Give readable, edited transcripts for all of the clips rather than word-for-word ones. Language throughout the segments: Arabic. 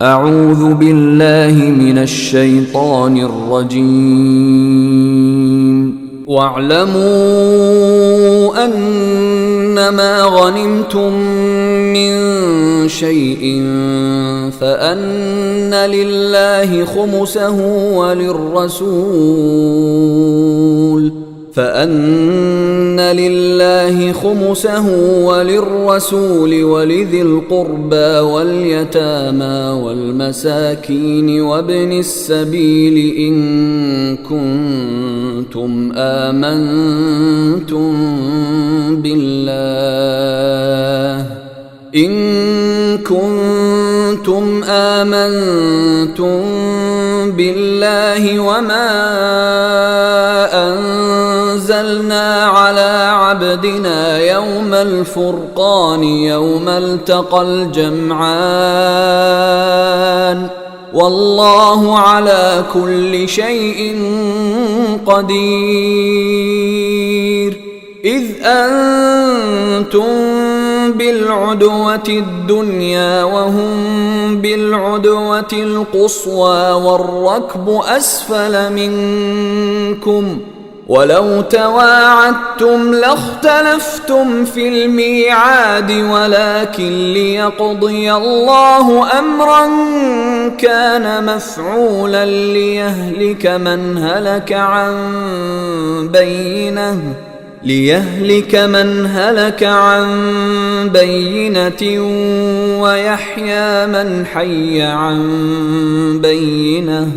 أعوذ بالله من الشيطان الرجيم. واعلموا أنما غنمتم من شيء فأن لله خمسه وللرسول ولذي القربى واليتامى والمساكين وابن السبيل إن كنتم آمنتم بالله وما أنزلنا على عبدنا يوم الفرقان يوم التقى الجمعان والله على كل شيء قدير. إذ أنتم بالعدوة الدنيا وهم بالعدوة القصوى والركب أسفل منكم ولو تواعدتم لاختلفتم في الميعاد ولكن ليقضي الله أمرا كان مفعولا ليهلك من هلك عن بينة ويحيى من حي عن بينة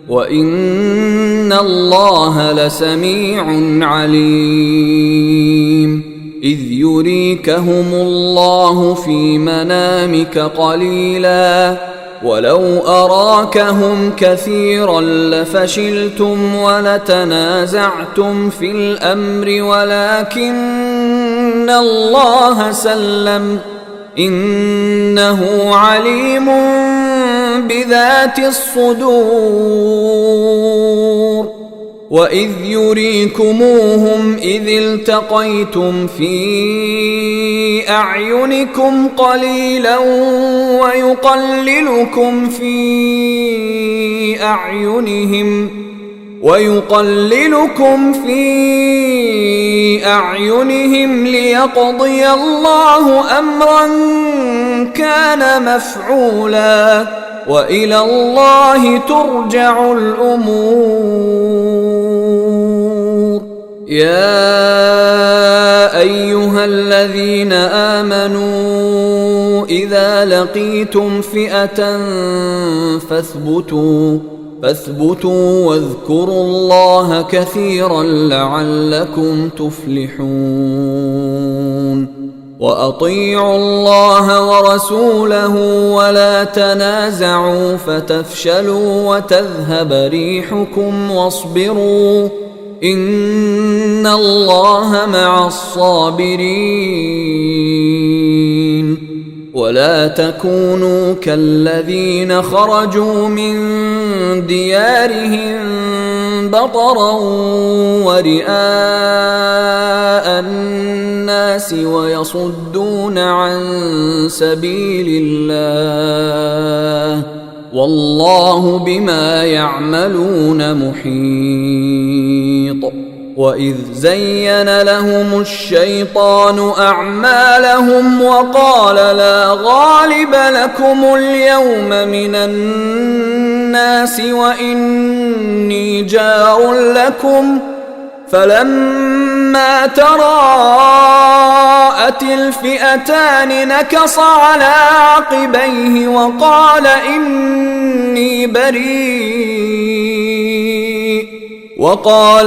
وإن الله لسميع عليم. إذ يريكهم الله في منامك قليلا ولو أراكهم كثيرا لفشلتم ولتنازعتم في الأمر ولكن الله سلم إنه عليم بذات الصدور. وإذ يريكموهم إذ التقيتم في أعينكم قليلا ويقللكم في أعينهم ليقضي الله أمرا كان مفعولا وإلى الله ترجع الأمور. يا أيها الذين آمنوا إذا لقيتم فئة فاثبتوا واذكروا الله كثيرا لعلكم تفلحون. وأطيعوا الله ورسوله ولا تنازعوا فتفشلوا وتذهب ريحكم واصبروا إن الله مع الصابرين. ولا تكونوا كالذين خرجوا من ديارهم بطرا ورئاء الناس ويصدون عن سبيل الله والله بما يعملون محيط. وإذ زين لهم الشيطان أعمالهم وقال لا غالب لكم اليوم من الناس وإني جار لكم فلما تراءت الفئتان نكص على عقبيه وقال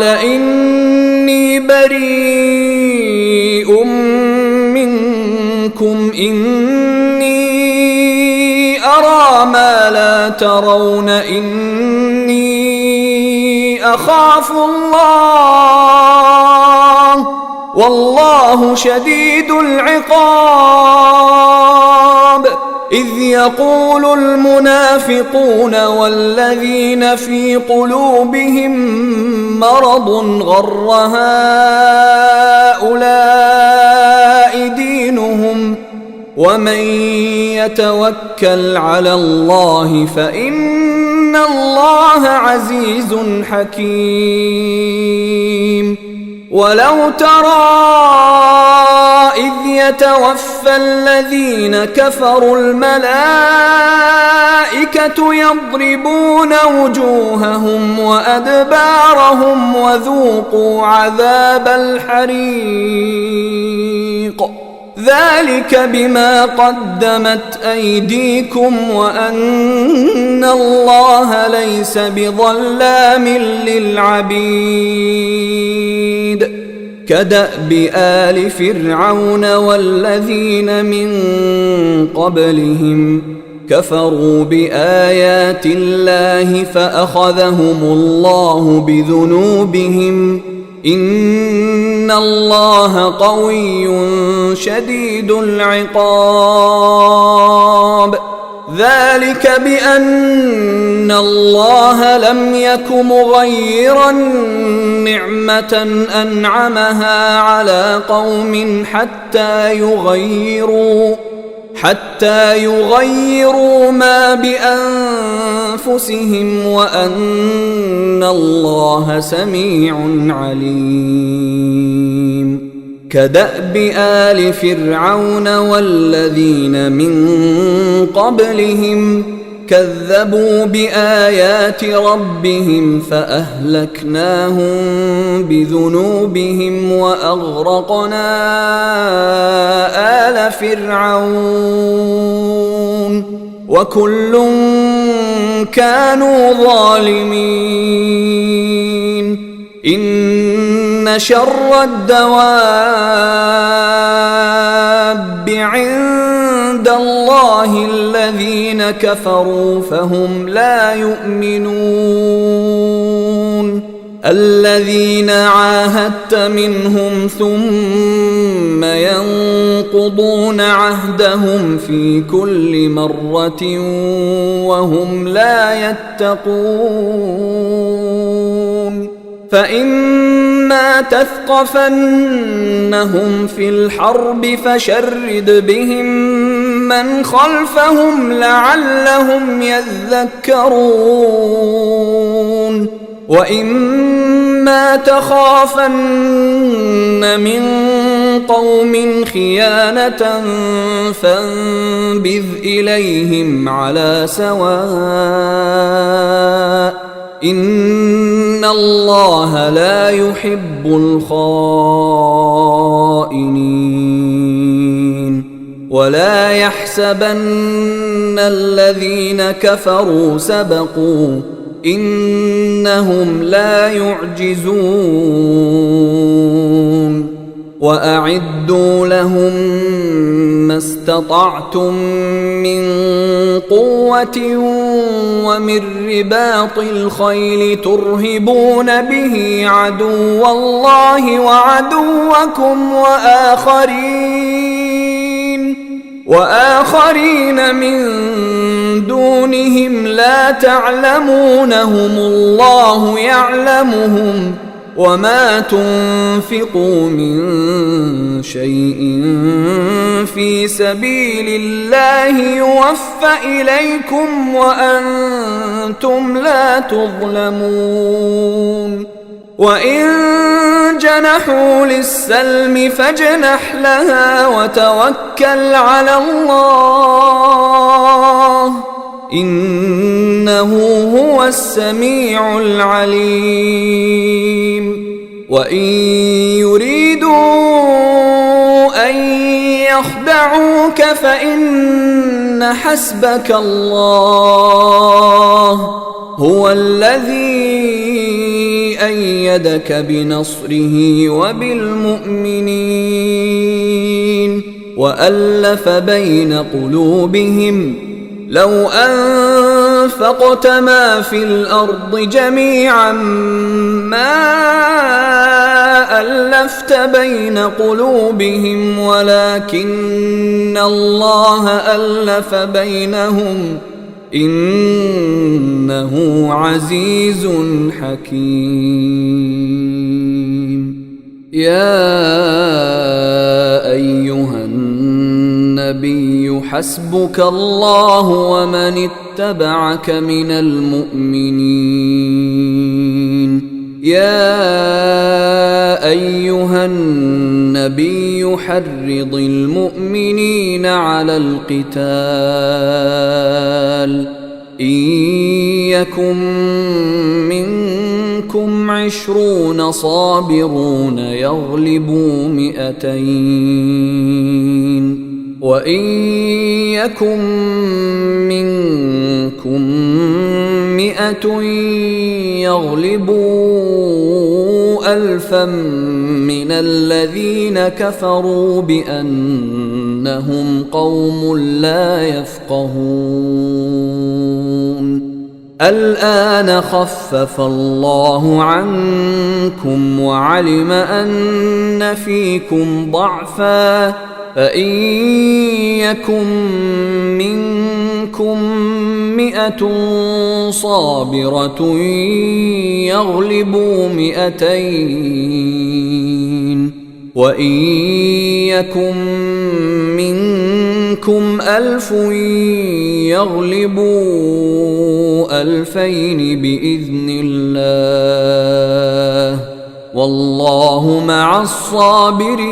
إني بريء منكم إني أرى ما لا ترون إني أخاف الله والله شديد العقاب. إذ يقول المنافقون والذين في قلوبهم مرض غر هؤلاء دينهم ومن يتوكل على الله فإن الله عزيز حكيم. ولو ترى إذ يتوفى الذين كفروا الملائكة يضربون وجوههم وأدبارهم وذوقوا عذاب الحريق ذلك بما قدمت أيديكم وأن الله ليس بظلام للعبيد. كدأب آل فرعون والذين من قبلهم كفروا بآيات الله فأخذهم الله بذنوبهم إن الله قوي شديد العقاب. ذلك بأن الله لم يك مغيرا نعمة أنعمها على قوم حتى يغيروا ما بأنفسهم وأن الله سميع عليم. كدأب آل فرعون والذين من قبلهم كذبوا بآيات ربهم فأهلكناهم بذنوبهم وأغرقنا آل فرعون وكل كانوا ظالمين. إن شر الدواب عند الله الذين كفروا فهم لا يؤمنون. الذين عاهدت منهم ثم ينقضون عهدهم في كل مرة وهم لا يتقون. فإما تثقفنهم في الحرب فشرد بهم من خلفهم لعلهم يذكرون. وإما تخافن من قوم خيانة فانبذ إليهم على سواء إن الله لا يحب الخائنين. ولا يحسبن الذين كفروا سبقوا إنهم لا يعجزون. وأعدوا لهم ما استطعتم من قوة ومن رباط الخيل ترهبون به عدو الله وعدوكم وآخرين من دونهم لا تعلمونهم الله يعلمهم وما تنفقوا من شيء في سبيل الله يوفى إليكم وأنتم لا تظلمون. وإن جنحوا للسلم فاجنح لها وتوكل على الله إنه هو السميع العليم. وإن يريدوا أن يخدعوك فإن حسبك الله هو الذي أيدك بنصره وبالمؤمنين وألف بين قلوبهم لو أنفقت ما في الأرض جميعا ما ألفت بين قلوبهم ولكن الله ألف بينهم إنه عزيز حكيم. يا أيها النبي حسبك الله ومن اتبعك من المؤمنين. يا أيها النبي حرض المؤمنين على القتال إن يكن منكم 20 صابرون يغلبوا 200 وإن يكن منكم 100 يغلبوا 1000 من الذين كفروا بأنهم قوم لا يفقهون. الآن خفف الله عنكم وعلم أن فيكم ضعفا فإن يكن منكم 100 صابرة يغلبوا 200 وإن يكن منكم 1000 يغلبوا 2000 بإذن الله والله مع الصابرين.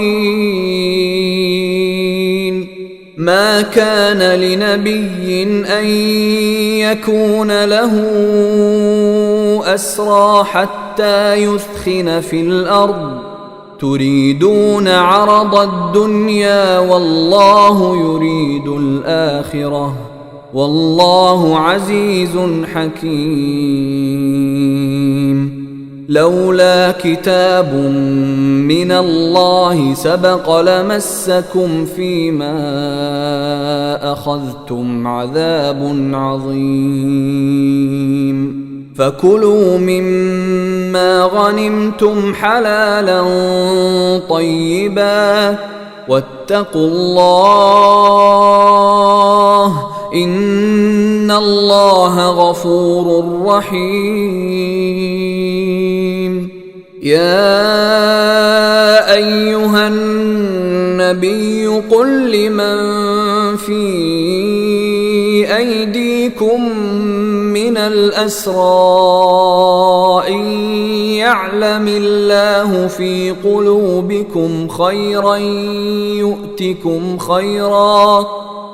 ما كان لنبي أن يكون له أسرى حتى يثخن في الأرض تريدون عرض الدنيا والله يريد الآخرة والله عزيز حكيم. لولا كتاب من الله سبق لمسكم فيما أخذتم عذاب عظيم. فكلوا مما غنمتم حلالا طيبا واتقوا الله إن الله غفور رحيم. يا أيها النبي قل لمن في أيديكم من الأسرى إن يعلم الله في قلوبكم خيرا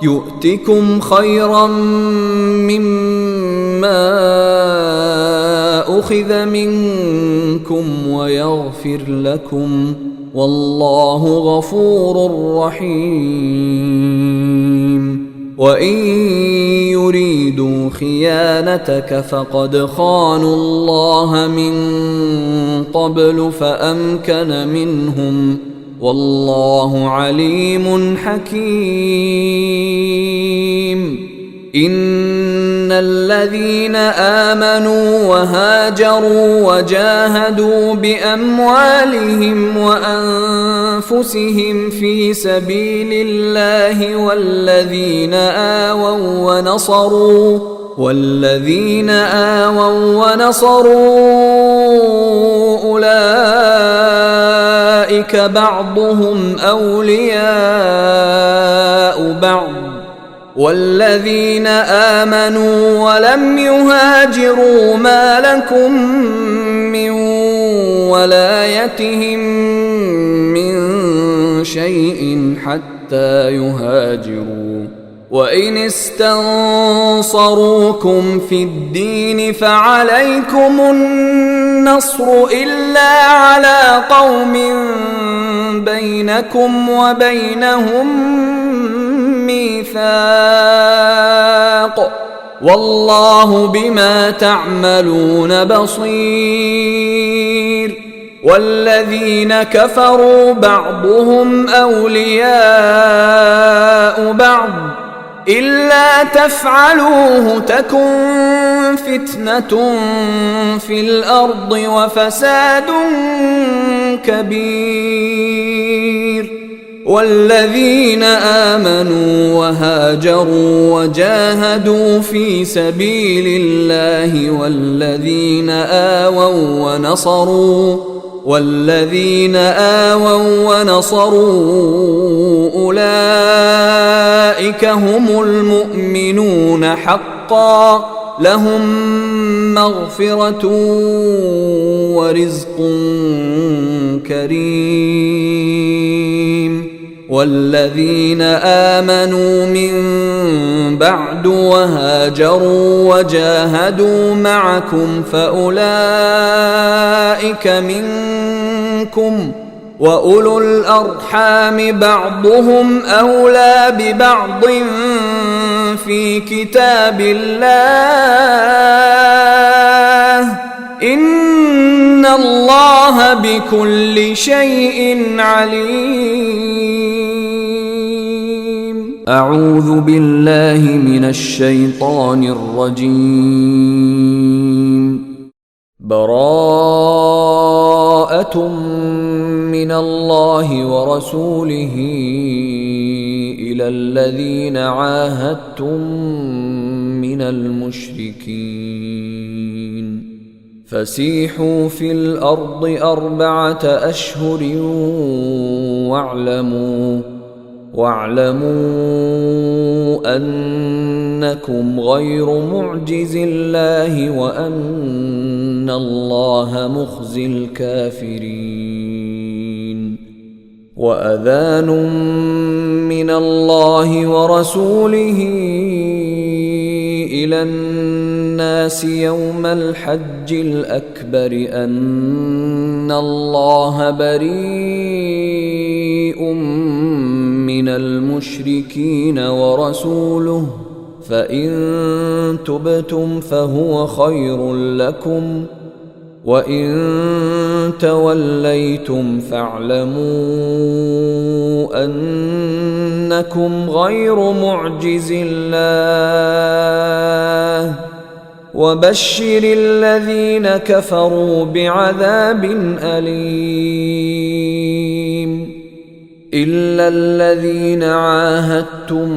يؤتكم خيرا مما أخذ منكم ويغفر لكم والله غفور رحيم. وإن يريدوا خيانتك فقد خانوا الله من قبل فأمكن منهم والله عليم حكيم. إن الذين آمنوا وهاجروا وجاهدوا بأموالهم وأنفسهم في سبيل الله والذين آووا ونصروا أولئك بعضهم أولياء بعض والذين آمنوا ولم يهاجروا ما لكم من ولايتهم من شيء حتى يهاجروا. وإن استنصروكم في الدين فعليكم النصر إلا على قوم بينكم وبينهم ميثاق والله بما تعملون بصير. والذين كفروا بعضهم أولياء بعض إلا تفعلوه تكن فتنة في الأرض وفساد كبير. والذين آمنوا وهاجروا وجاهدوا في سبيل الله والذين آووا ونصروا أولئك أولئك هم المؤمنون حقا لهم مغفرة ورزق كريم. والذين آمنوا من بعد وهاجروا وجاهدوا معكم فأولئك منكم وأولو الأرحام بعضهم أولى ببعض في كتاب الله إن الله بكل شيء عليم. أعوذ بالله من الشيطان الرجيم. براءة من الله ورسوله إلى الذين عاهدتم من المشركين فسيحوا في الأرض 4 أشهر واعلموا أنكم غير معجز الله وأن الله مخزي الكافرين. وأذان من الله ورسوله إلى الناس يوم الحج الأكبر أن الله بريء من المشركين ورسوله فإن تبتم فهو خير لكم وإن توليتم فاعلموا أنكم غير معجز الله وبشر الذين كفروا بعذاب أليم. إلا الذين عاهدتم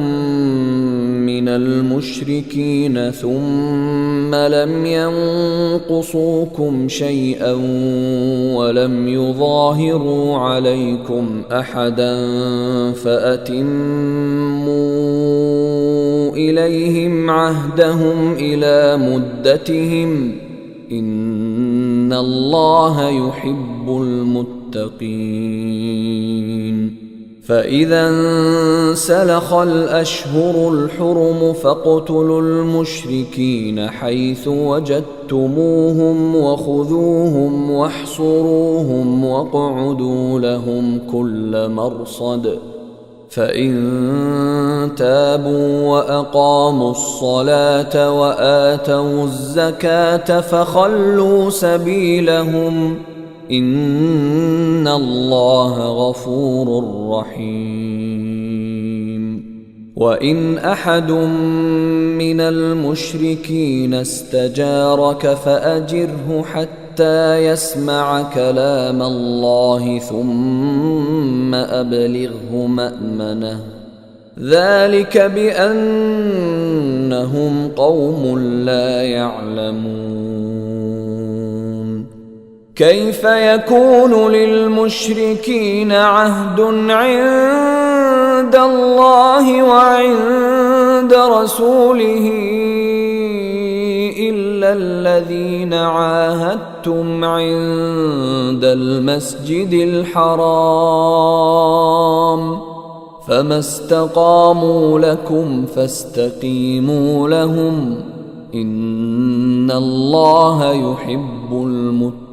من المشركين ثم لم ينقصوكم شيئا ولم يظاهروا عليكم أحدا فأتموا إليهم عهدهم إلى مدتهم إن الله يحب المتقين. فإذا انسلخ الأشهر الحرم فاقتلوا المشركين حيث وجدتموهم وخذوهم واحصروهم واقعدوا لهم كل مرصد فإن تابوا وأقاموا الصلاة وآتوا الزكاة فخلوا سبيلهم إن الله غفور رحيم. وإن أحد من المشركين استجارك فأجره حتى يسمع كلام الله ثم أبلغه مأمنه ذلك بأنهم قوم لا يعلمون. كيف يكون للمشركين عهد عند الله وعند رسوله إلا الذين عاهدتم عند المسجد الحرام فما استقاموا لكم فاستقيموا لهم إن الله يحب المتقين.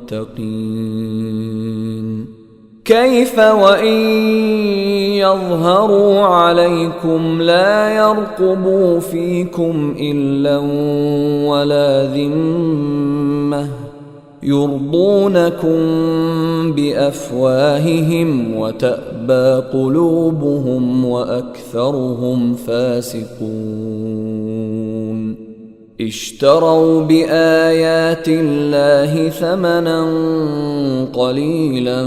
كيف وإن يظهروا عليكم لا يرقبوا فيكم إلا ولا ذمة يرضونكم بأفواههم وتأبى قلوبهم وأكثرهم فاسقون. اشتروا بآيات الله ثمنا قليلا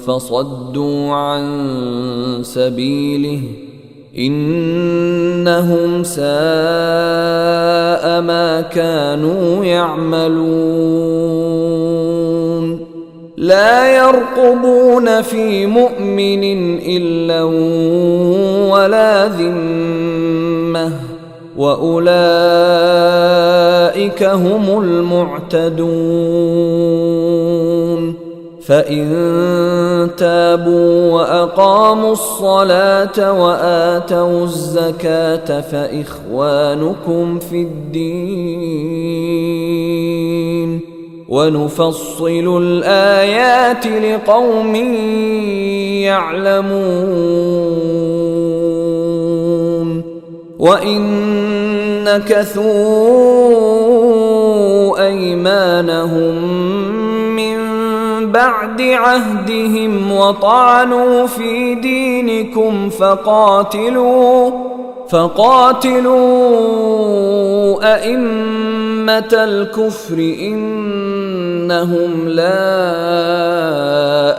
فصدوا عن سبيله إنهم ساء ما كانوا يعملون. لا يرقبون في مؤمن إلا ولا ذمة وأولئك هم المعتدون فإن تابوا وأقاموا الصلاة وآتوا الزكاة فإخوانكم في الدين ونفصل الآيات لقوم يعلمون وإن نكثوا أيمانهم بعد عهدهم وطعنوا في دينكم فقاتلوا أئمة الكفر إنهم لا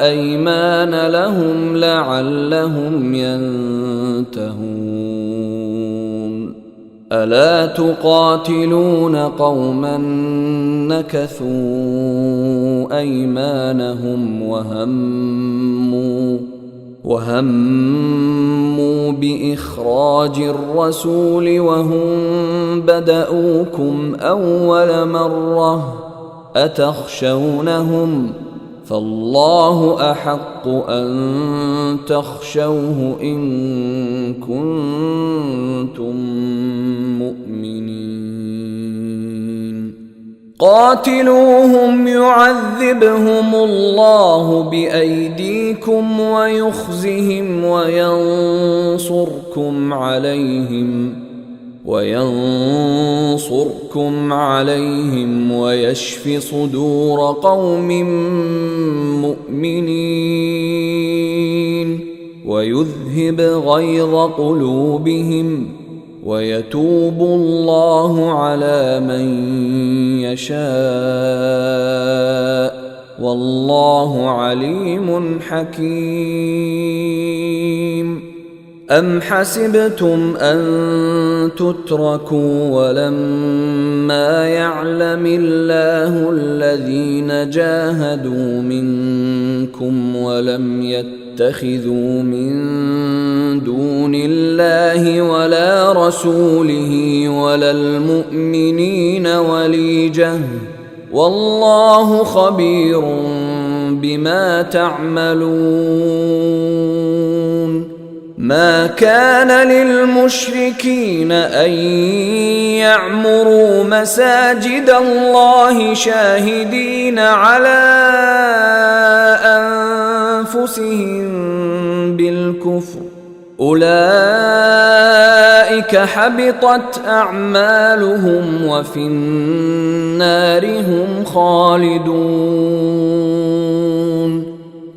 أيمان لهم لعلهم ينتهون ألا تقاتلون قوما نكثوا أيمانهم وهموا بإخراج الرسول وهم بدؤوكم أول مرة أتخشونهم فالله أحق أن تخشوه إن كنتم مؤمنين قاتلوهم يعذبهم الله بأيديكم ويخزهم وينصركم عليهم ويشف صدور قوم مؤمنين ويذهب غيظ قلوبهم ويتوب الله على من يشاء والله عليم حكيم أم حسبتم أن تتركوا ولما يعلم الله الذين جاهدوا منكم ولم يتخذوا من دون الله ولا رسوله ولا المؤمنين وليجة والله خبير بما تعملون ما كان للمشركين أن يعمروا مساجد الله شاهدين على أنفسهم بالكفر أولئك حبطت أعمالهم وفي النار هم خالدون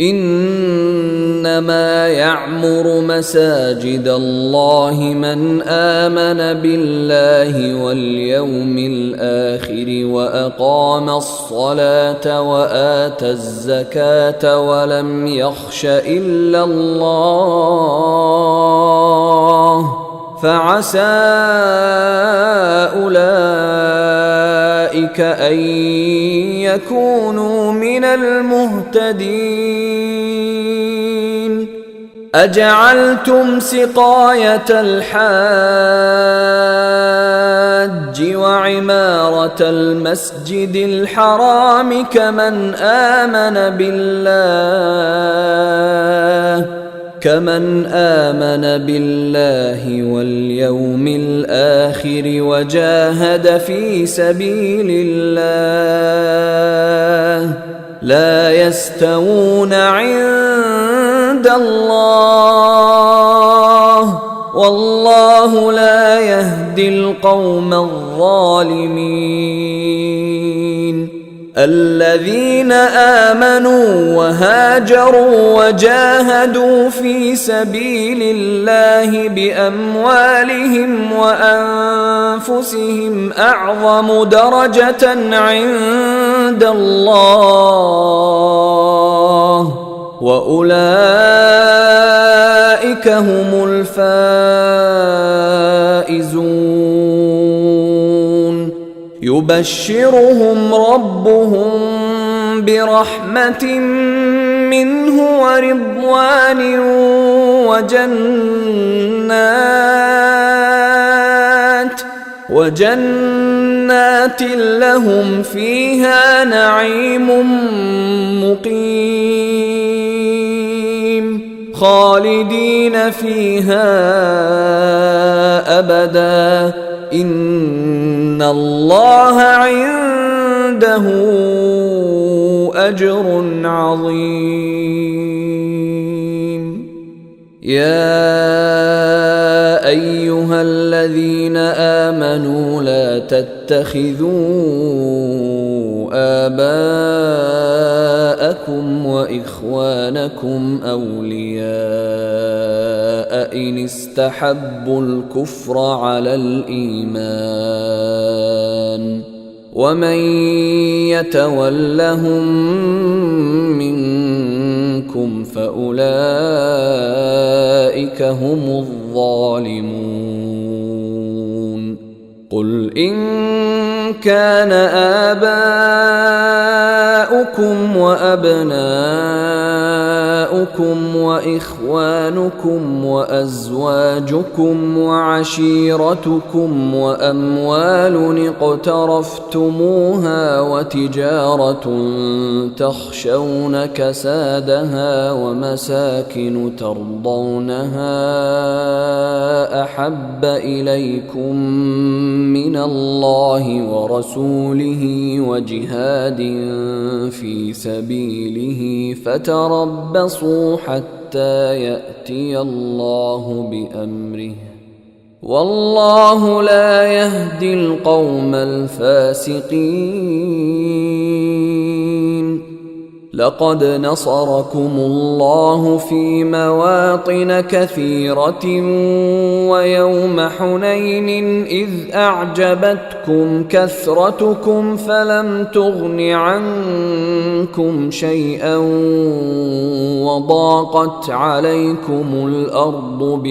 إنما يعمر مساجد الله من آمن بالله واليوم الآخر وأقام الصلاة وآتى الزكاة ولم يخش إلا الله فعسى أولئك أن يكونوا من المهتدين أجعلتم سقاية الحاج وعمارة المسجد الحرام كمن آمن بالله واليوم الآخر وجاهد في سبيل الله لا يستوون عند الله والله لا يهدي القوم الظالمين الذين آمنوا وهاجروا وجاهدوا في سبيل الله بأموالهم وأنفسهم أعظم درجة عند الله وأولئك هم الفائزون يبشرهم ربهم برحمة منه ورضوان وجنات لهم فيها نعيم مقيم خالدين فيها أبدا إن الله عنده أجر عظيم. يا أيها الذين آمنوا لا تتخذوا آباءكم وإخوانكم أولياء إن استحبوا الكفر على الإيمان ومن يتولهم منكم فأولئك هم الظالمون. قل إن كان آباؤكم وأبناؤكم وإخوانكم وأزواجكم وعشيرتكم وأموال اقترفتموها وتجارة تخشون كسادها ومساكن ترضونها أحب إليكم من الله ورسوله وجهاد في سبيله فتربصوا حتى يأتي الله بأمره والله لا يهدي القوم الفاسقين. لقد نصركم الله في مواطن كثيرة ويوم حنين إذ أعجبتكم كثرتكم فلم تغن عنكم شيئا وضاقت عليكم الأرض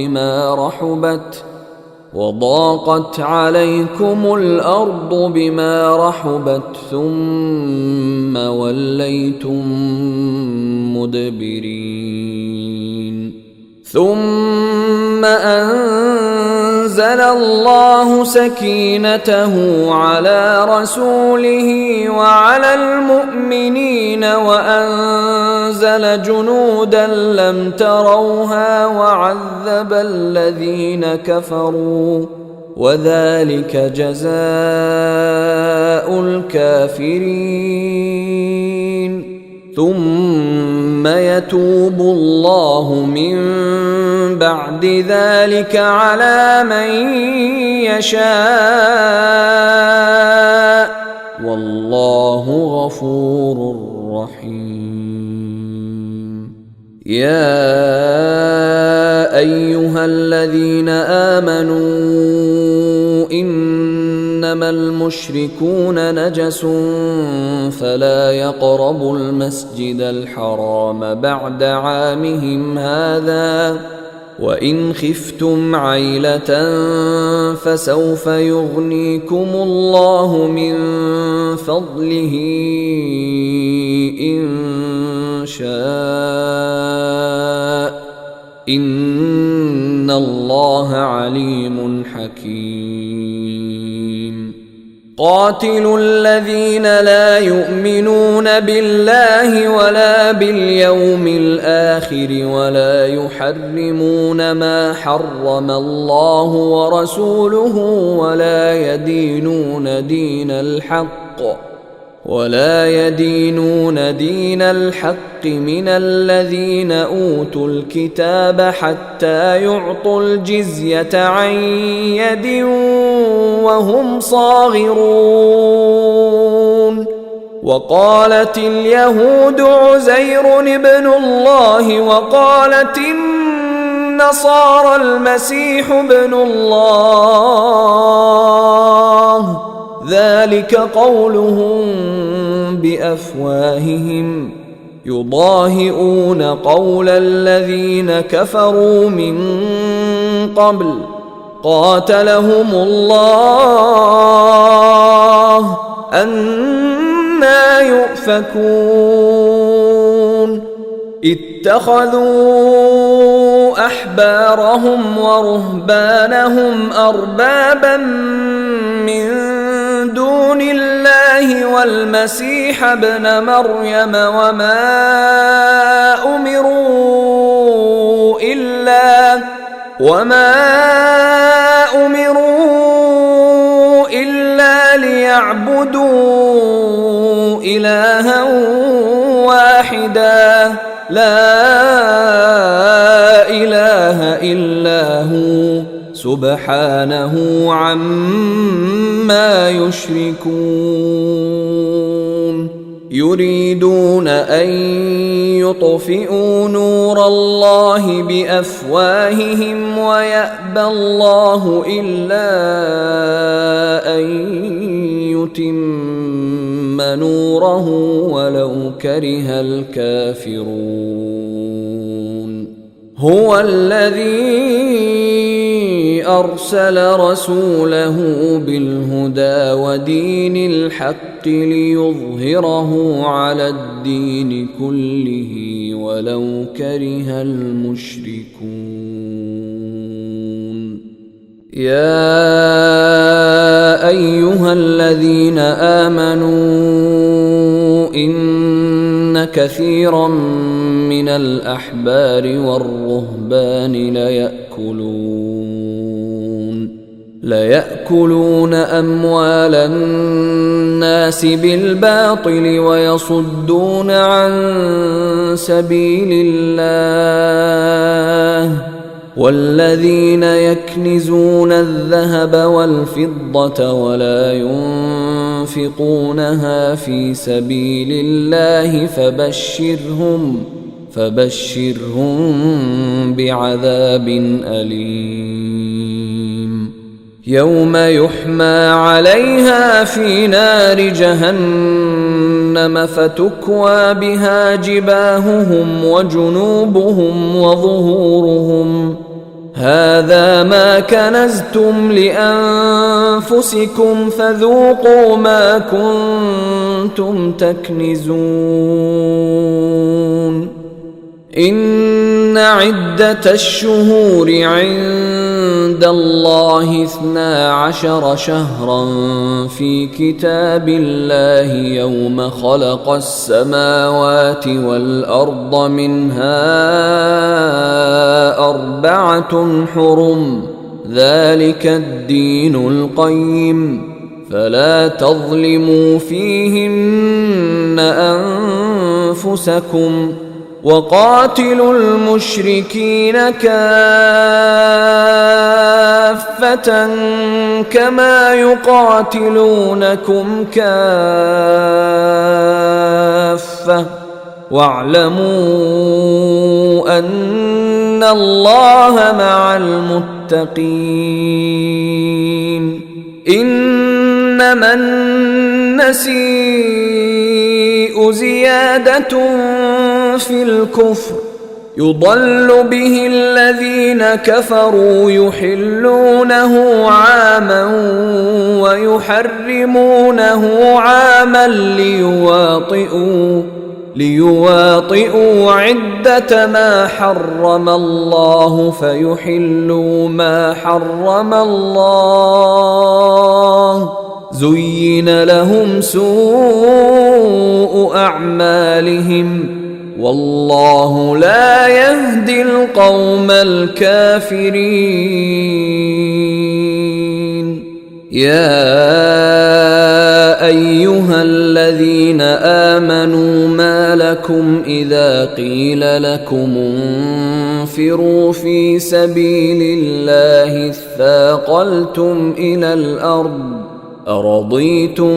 بما رحبت ثم وليتم مدبرين. ثم أنزل الله سكينته على رسوله وعلى المؤمنين وأنزل جنودا لم تروها وعذب الذين كفروا وذلك جزاء الكافرين. ثم يتوب الله من بعد ذلك على من يشاء والله غفور رحيم. يا أيها الذين آمنوا إنما المشركون نجس فلا يقربوا المسجد الحرام بعد عامهم هذا وإن خفتم عيلة فسوف يغنيكم الله من فضله إن شاء إن الله عليم حكيم. قاتلوا الذين لا يؤمنون بالله ولا باليوم الآخر ولا يحرمون ما حرم الله ورسوله ولا يدينون دين الحق من الذين أوتوا الكتاب حتى يعطوا الجزية عن يد وهم صاغرون. وقالت اليهود عزير ابن الله وقالت النصارى المسيح ابن الله ذلك قولهم بأفواههم يضاهئون قول الذين كفروا من قبل قاتلهم الله أن عنا يؤفكون اتخذوا أحبارهم ورهبانهم أربابا من دون الله والمسيح ابن مريم وما أمروا إلا ليعبدوا إلها واحدا لا إله إلا هو سبحانه عما يشركون يريدون أن يطفئوا نور الله بأفواههم ويأبى الله إلا أن يتم نوره ولو كره الكافرون هو الذي أرسل رسوله بالهدى ودين الحق ليظهره على الدين كله ولو كره المشركون يا أيها الذين آمنوا إن كثيرا من الأحبار والرهبان ليأكلون أموال الناس بالباطل ويصدون عن سبيل الله والذين يكنزون الذهب والفضة ولا ينفقونها في سبيل الله فبشرهم بعذاب أليم يوم يحمى عليها في نار جهنم فتكوى بها جباههم وجنوبهم وظهورهم هذا ما كنزتم لأنفسكم فذوقوا ما كنتم تكنزون إن عدة الشهور عند الله 12 شهرا في كتاب الله يوم خلق السماوات والأرض منها 4 حرم ذلك الدين القيم فلا تظلموا فيهن أنفسكم وقاتلوا المشركين كافة كما يقاتلونكم كافة واعلموا أن الله مع المتقين إنما النسيء زيادة في الكفر يضل به الذين كفروا يحلونه عاما ويحرمونه عاما ليواطئوا عدة ما حرم الله فيحلوا ما حرم الله زين لهم سوء أعمالهم والله لا يهدي القوم الكافرين يا أيها الذين آمنوا ما لكم إذا قيل لكم انفروا في سبيل الله اثاقلتم إلى الأرض أرضيتم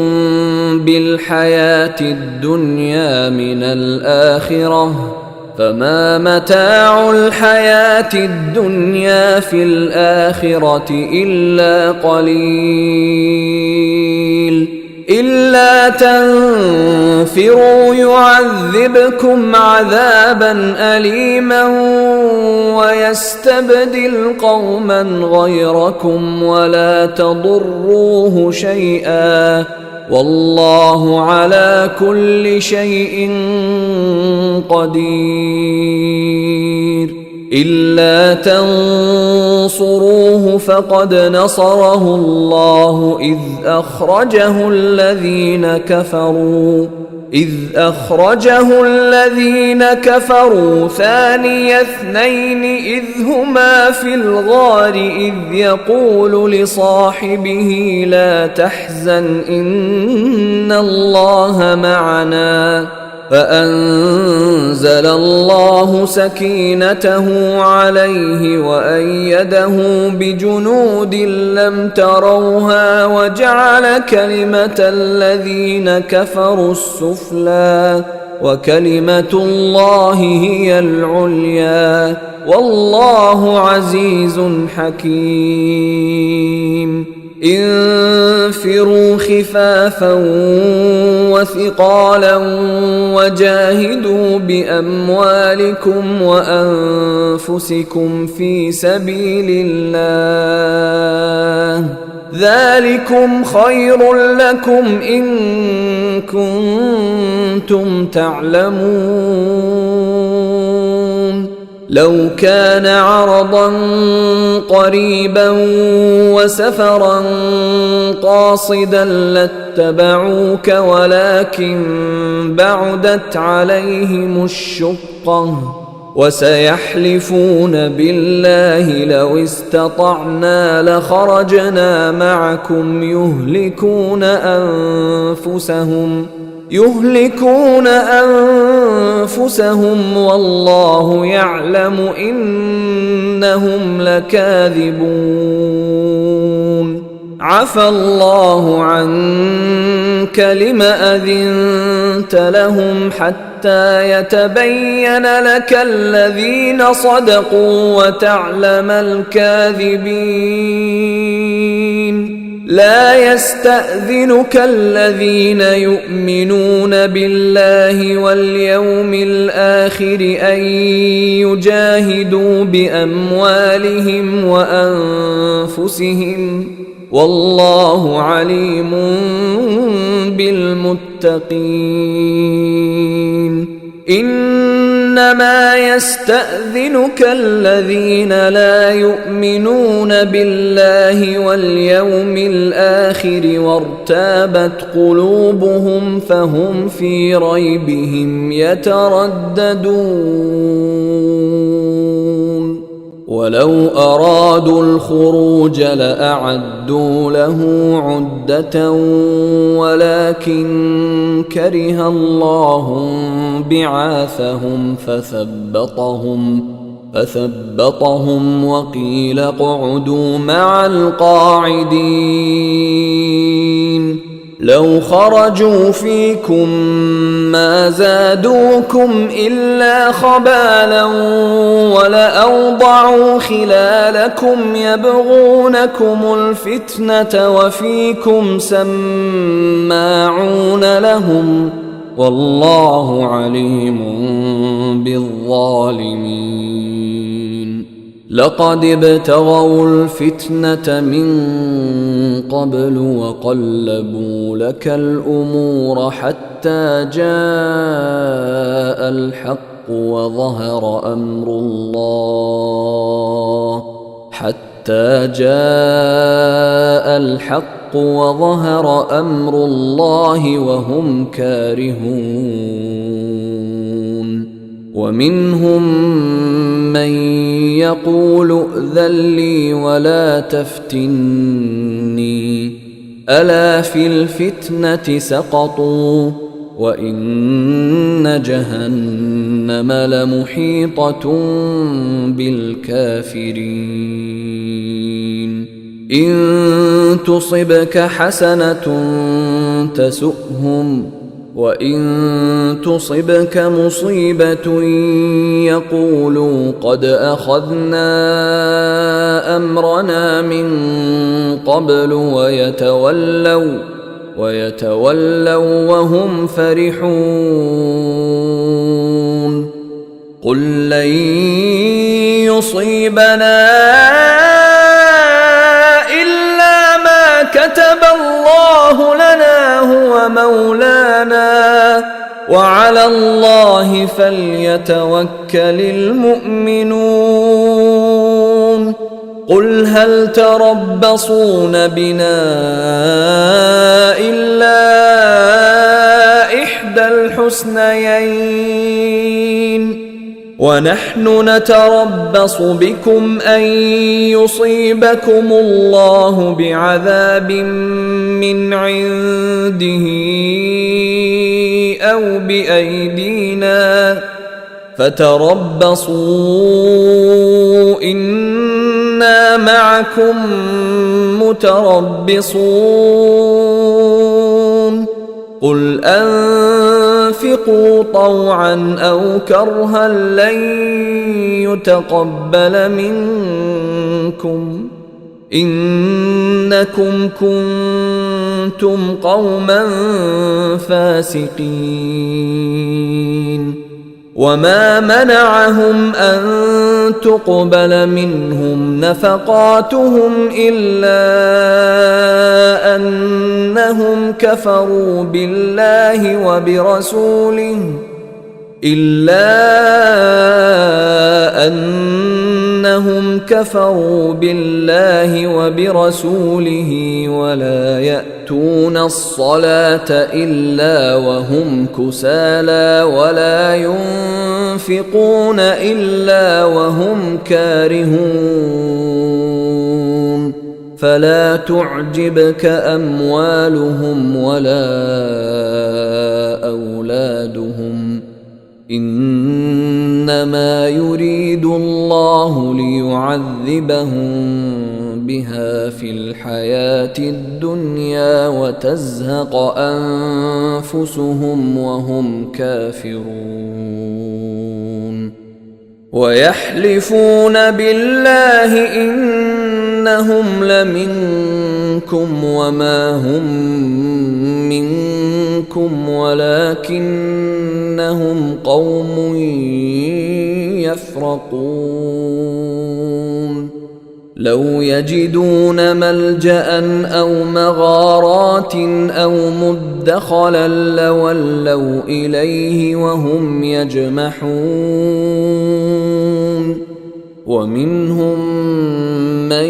بالحياة الدنيا من الآخرة فما متاع الحياة الدنيا في الآخرة إلا قليل إلا تنفروا يعذبكم عذابا أليما ويستبدل قوما غيركم ولا تضروه شيئا والله على كل شيء قدير. إلا تنصروه فقد نصره الله إذ أخرجه الذين كفروا ثاني اثنين إذ هما في الغار إذ يقول لصاحبه لا تحزن إن الله معنا فأنزل الله سكينته عليه وأيده بجنود لم تروها وجعل كلمة الذين كفروا السفلى وكلمة الله هي العليا والله عزيز حكيم. انفروا خفافا وثقالا وجاهدوا بأموالكم وأنفسكم في سبيل الله ذلكم خير لكم إن كنتم تعلمون. لو كان عرضا قريبا وسفرا قاصدا لاتبعوك ولكن بعدت عليهم الشقة وسيحلفون بالله لو استطعنا لخرجنا معكم يهلكون أنفسهم والله يعلم إنهم لكاذبون. عفى الله عنك لم أذنت لهم حتى يتبين لك الذين صدقوا وتعلم الكاذبين. لا يستأذنك الذين يؤمنون بالله واليوم الآخر أن يجاهدوا بأموالهم وأنفسهم والله عليم بالمتقين. إنما يستأذنك الذين لا يؤمنون بالله واليوم الآخر وارتابت قلوبهم فهم في ريبهم يترددون. ولو أرادوا الخروج لأعدوا له عدة ولكن كره الله بعاثهم فثبطهم وقيل اقعدوا مع القاعدين. لو خرجوا فيكم ما زادوكم إلا خبالا ولأوضعوا خلالكم يبغونكم الفتنة وفيكم سماعون لهم والله عليم بالظالمين. لقد ابتغوا الفتنة من قبل وقلبوا لك الأمور حتى جاء الحق وظهر أمر الله وهم كارهون. ومنهم من يقول ائذن لي ولا تفتني ألا في الفتنة سقطوا وإن جهنم لمحيطة بالكافرين. إن تصبك حسنة تسؤهم وإن تصبك مصيبة يقولوا قد أخذنا أمرنا من قبل ويتولوا وهم فرحون. قل لن يصيبنا إلا ما كتب الله لنا هو مولانا وعلى الله فليتوكل المؤمنون قل هل تربصون بنا إلا إحدى الحسنيين ونحن نتربص بكم أن يصيبكم الله بعذاب من عنده أو بأيدينا فتربصوا إنا معكم متربصون قل أنفقوا طوعا أو كرها لن يتقبل منكم إنكم كنتم قوما فاسقين وما منعهم أن تقبل منهم نفقاتهم إلا أنهم كفروا بالله وبرسوله ولا يأتون الصلاة إلا وهم كسالى ولا ينفقون إلا وهم كارهون فلا تعجبك أموالهم ولا أولادهم إنما يريد الله ليعذبهم بها في الحياة الدنيا وتزهق أنفسهم وهم كافرون ويحلفون بالله إنهم لمنكم وما هم منكم ولكنهم قوم يفرقون لو يجدون ملجأ أو مغارات أو مدخلا لولوا إليه وهم يجمحون ومنهم من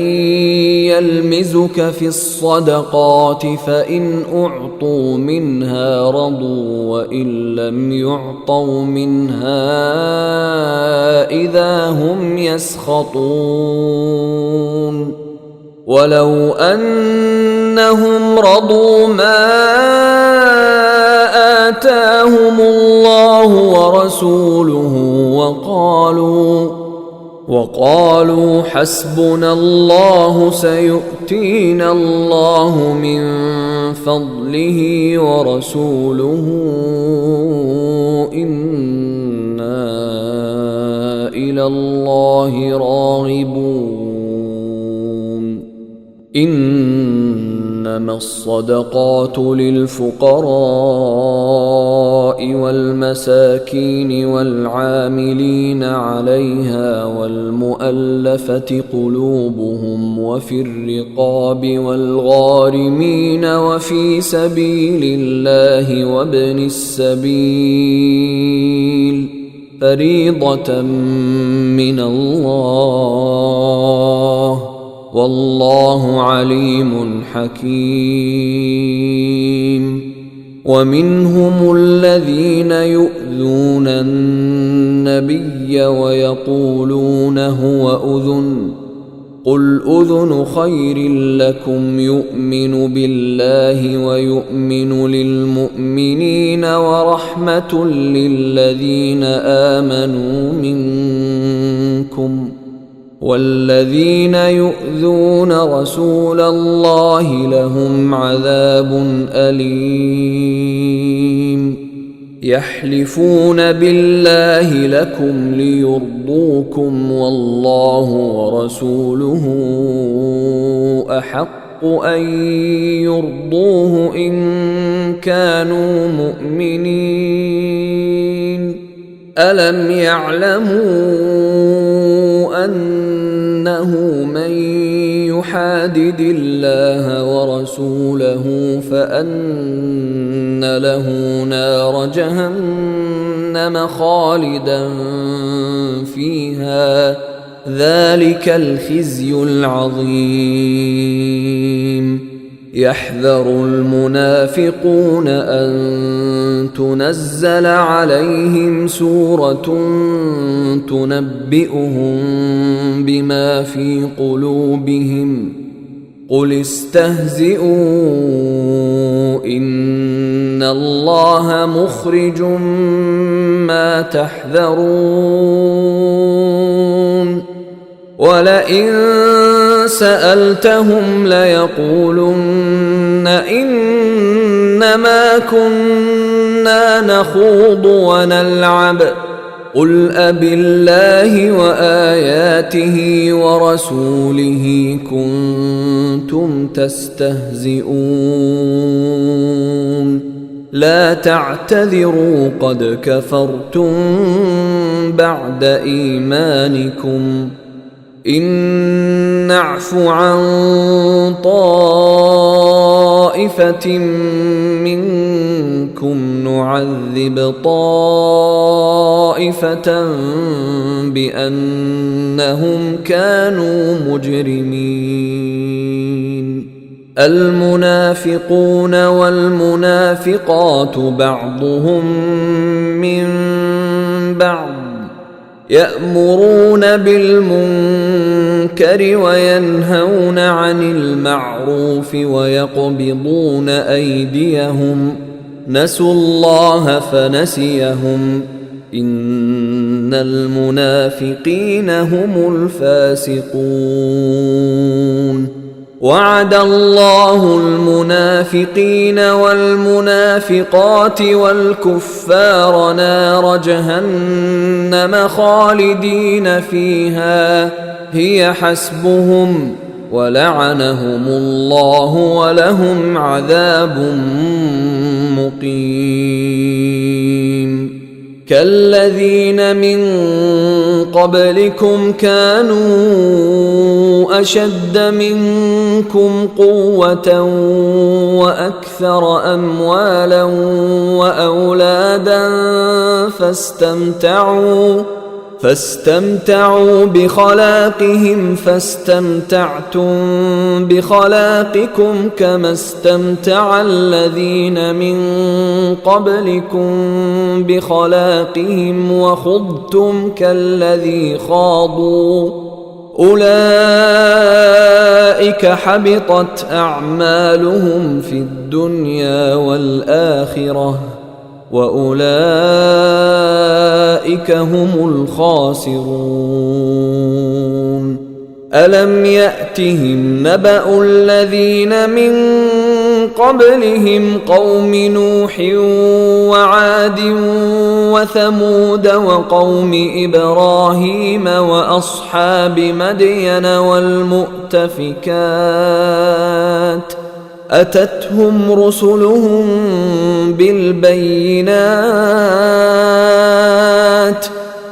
يلمزك في الصدقات فإن أعطوا منها رضوا وإن لم يعطوا منها إذا هم يسخطون ولو أنهم رضوا ما آتاهم الله ورسوله وقالوا حسبنا الله سيؤتينا الله من فضله ورسوله إنا إلى الله راغبون إنما الصدقات للفقراء والمساكين والعاملين عليها والمؤلفة قلوبهم وفي الرقاب والغارمين وفي سبيل الله وابن السبيل فريضة من الله والله عليم حكيم ومنهم الذين يؤذون النبي ويقولون هو أذن قل أذن خير لكم يؤمن بالله ويؤمن للمؤمنين ورحمة للذين آمنوا منكم والذين يؤذون رسول الله لهم عذاب أليم يحلفون بالله لكم ليرضوكم والله ورسوله أحق أن يرضوه إن كانوا مؤمنين ألم يعلموا أنه من يحادد الله ورسوله فأن له نار جهنم خالدا فيها ذلك الخزي العظيم. يحذر المنافقون أن تنزل عليهم سورة تنبئهم بما في قلوبهم قل استهزئوا إن الله مخرج ما تحذرون ولئن سألتهم ليقولن إنما كنا نخوض ونلعب قل أبالله وآياته ورسوله كنتم تستهزئون لا تعتذروا قد كفرتم بعد إيمانكم إن نعف عن طائفة منكم نعذب طائفة بأنهم كانوا مجرمين. المنافقون والمنافقات بعضهم من بعض يأمرون بالمنكر وينهون عن المعروف ويقبضون أيديهم نسوا الله فنسيهم إن المنافقين هم الفاسقون. وعد الله المنافقين والمنافقات والكفار نار جهنم خالدين فيها هي حسبهم ولعنهم الله ولهم عذاب مقيم. كالذين من قبلكم كانوا أشد منكم قوة وأكثر أموالا وأولادا فاستمتعوا بخلاقهم فاستمتعتم بخلاقكم كما استمتع الذين من قبلكم بخلاقهم وخضتم كالذي خاضوا أولئك حبطت أعمالهم في الدنيا والآخرة وأولئك هم الخاسرون. ألم يأتهم نبأ الذين من قبلهم قوم نوح وعاد وثمود وقوم إبراهيم وأصحاب مدين والمؤتفكات أتتهم رسلهم بالبينات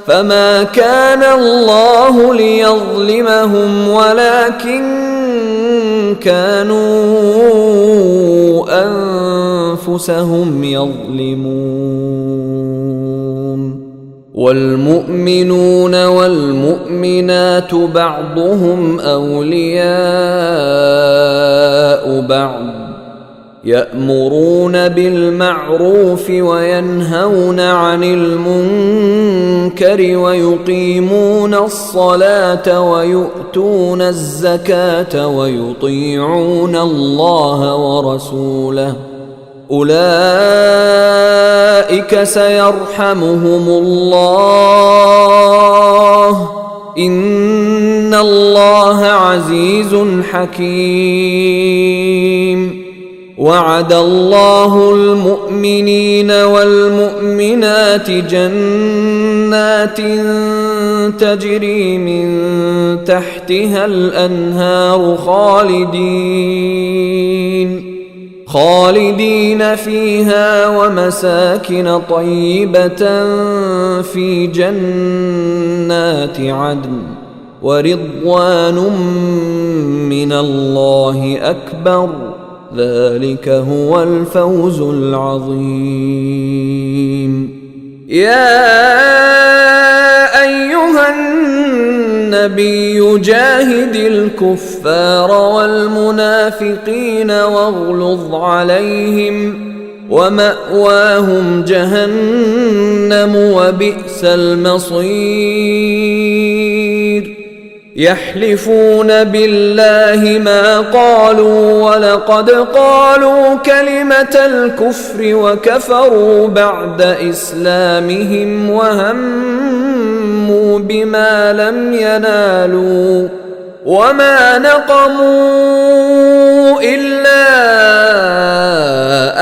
فما كان الله ليظلمهم ولكن كانوا أنفسهم يظلمون. والمؤمنون والمؤمنات بعضهم أولياء بعض يأمرون بالمعروف وينهون عن المنكر ويقيمون الصلاة ويؤتون الزكاة ويطيعون الله ورسوله أولئك سيرحمهم الله إن الله عزيز حكيم. وعد الله المؤمنين والمؤمنات جنات تجري من تحتها الأنهار خالدين فيها ومساكن طيبة في جنات عدن ورضوان من الله أكبر، ذلك هو الفوز العظيم. يا أيها النبي جاهد الكفار والمنافقين واغلظ عليهم، ومأواهم جهنم وبئس المصير. يحلفون بالله ما قالوا ولقد قالوا كلمة الكفر وكفروا بعد إسلامهم وهموا بما لم ينالوا، وما نقموا إلا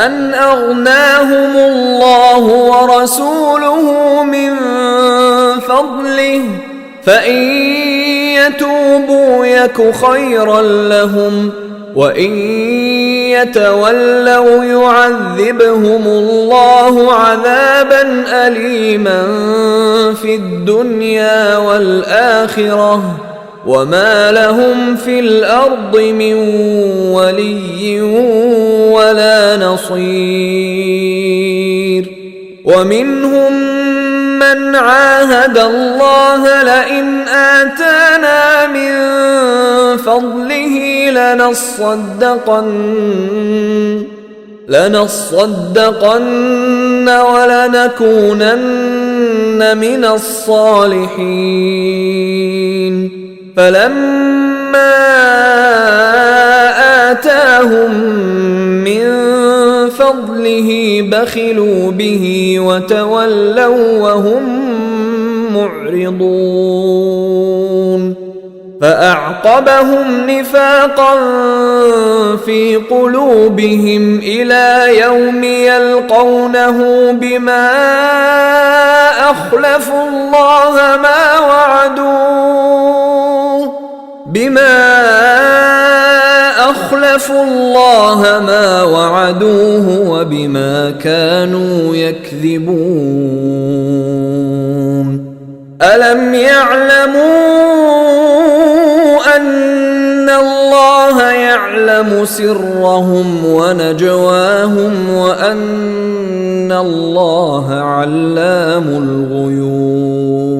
أن أغناهم الله ورسوله من فضله، فإن يتوبوا يك خيرا لهم، وإن يتولوا يعذبهم الله عذابا أليما في الدنيا والآخرة، وما لهم في الأرض من ولي ولا نصير. ومنهم من عاهد الله لئن آتانا من فضله لنصدقن ولنكونن من الصالحين. فلما آتاهم من فضله بخلوا به وتولوا وهم معرضون، فأعقبهم نفاقا في قلوبهم إلى يوم يلقونه بما أخلفوا الله ما وعدوه وبما كانوا يكذبون. ألم يعلموا أن الله يعلم سرهم ونجواهم وأن الله علام الغيوب؟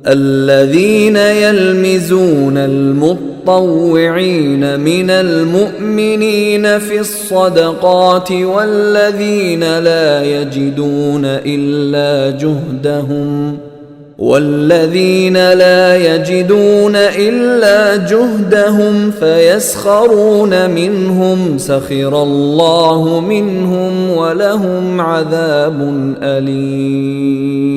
الذين يلمزون المطوعين من المؤمنين في الصدقات والذين لا يجدون إلا جهدهم فيسخرون منهم سخر الله منهم ولهم عذاب أليم.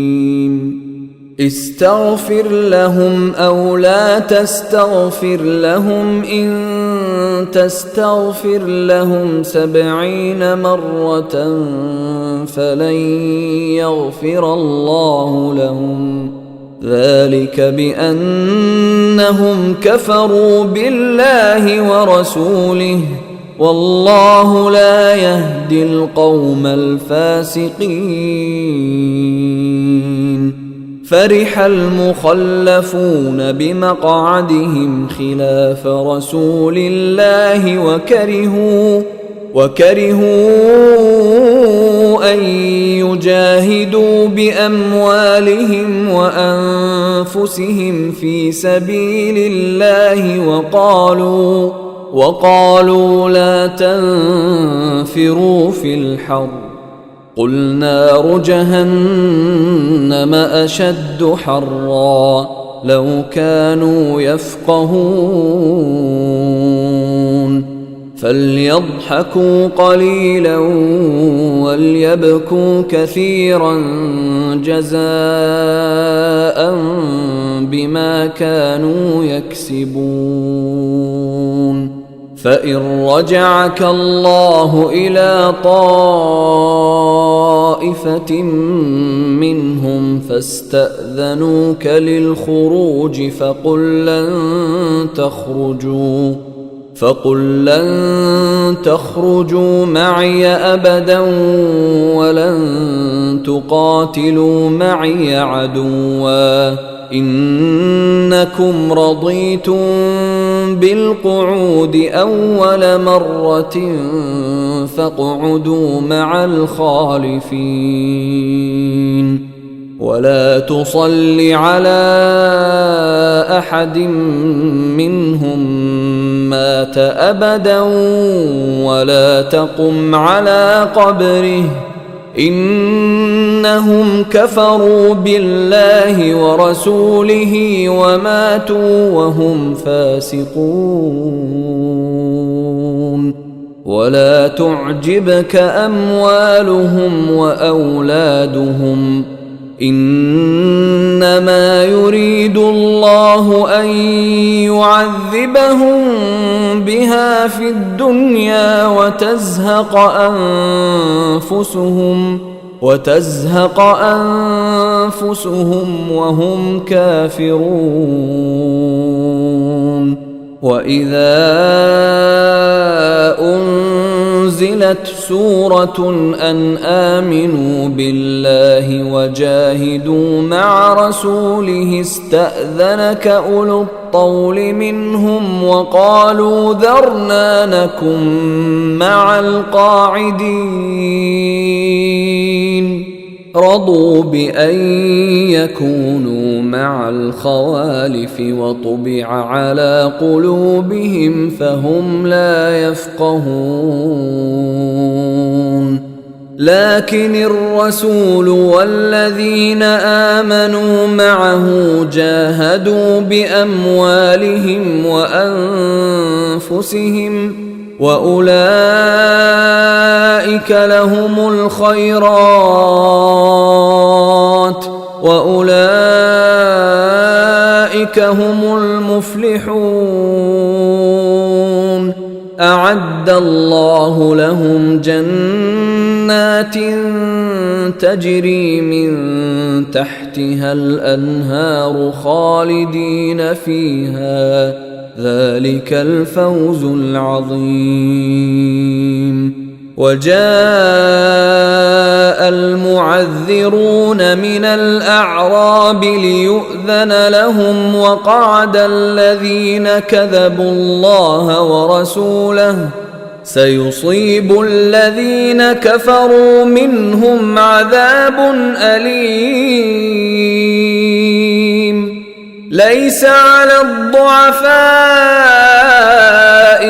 استغفر لهم أو لا تستغفر لهم، إن تستغفر لهم 70 مرة فلن يغفر الله لهم، ذلك بأنهم كفروا بالله ورسوله، والله لا يهدي القوم الفاسقين. فرح المخلفون بمقعدهم خلاف رسول الله وكرهوا أن يجاهدوا بأموالهم وأنفسهم في سبيل الله وقالوا لا تنفروا في الحر، قل نار جهنم أشد حرا لو كانوا يفقهون. فليضحكوا قليلا وليبكوا كثيرا جزاء بما كانوا يكسبون. فإن رجعك الله إلى طائفة منهم فاستأذنوك للخروج فقل لن تخرجوا معي أبدا ولن تقاتلوا معي عدوا إنكم رضيتم بالقعود أول مرة فاقعدوا مع الخالفين ولا تصل على أحد منهم مات أبدا ولا تقم على قبره إنهم كفروا بالله ورسوله وماتوا وهم فاسقون ولا تعجبك أموالهم وأولادهم إنما يريد الله أن يعذبهم بها في الدنيا وتزهق أنفسهم وهم كافرون وإذا أنزلت سورة أن آمنوا بالله وجاهدوا مع رسوله استأذنك أولو الطول منهم وقالوا ذرنا نكن مع القاعدين رضوا بأن يكونوا مع الخوالف وطبع على قلوبهم فهم لا يفقهون لكن الرسول والذين آمنوا معه جاهدوا بأموالهم وأنفسهم وأولئك لهم الخيرات وأولئك هم المفلحون أعد الله لهم جنات تجري من تحتها الأنهار خالدين فيها ذلك الفوز العظيم وجاء المعذرون من الأعراب ليؤذن لهم وقعد الذين كذبوا الله ورسوله سيصيب الذين كفروا منهم عذاب أليم ليس على الضعفاء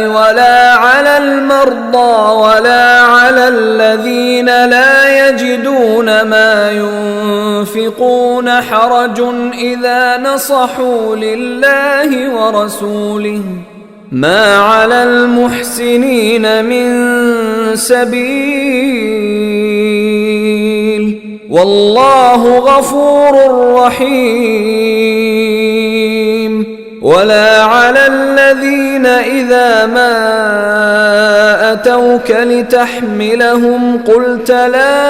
ولا على المرضى ولا على الذين لا يجدون ما ينفقون حرج إذا نصحوا لله ورسوله ما على المحسنين من سبيل والله غفور رحيم ولا على الذين إذا ما أتوك لتحملهم قلت لا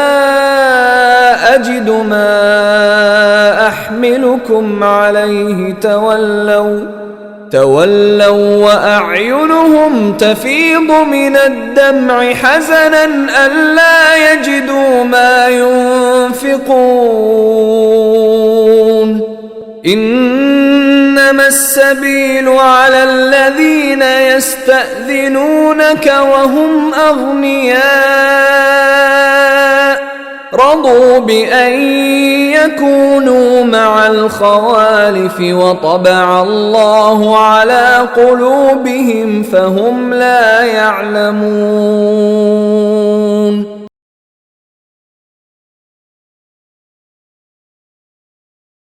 أجد ما أحملكم عليه تولوا وأعينهم تفيض من الدمع حزنا ألا يجدوا ما ينفقون إنما السبيل على الذين يستأذنونك وهم أغنياء رضوا بأن يكونوا مع الخوالف وطبع الله على قلوبهم فهم لا يعلمون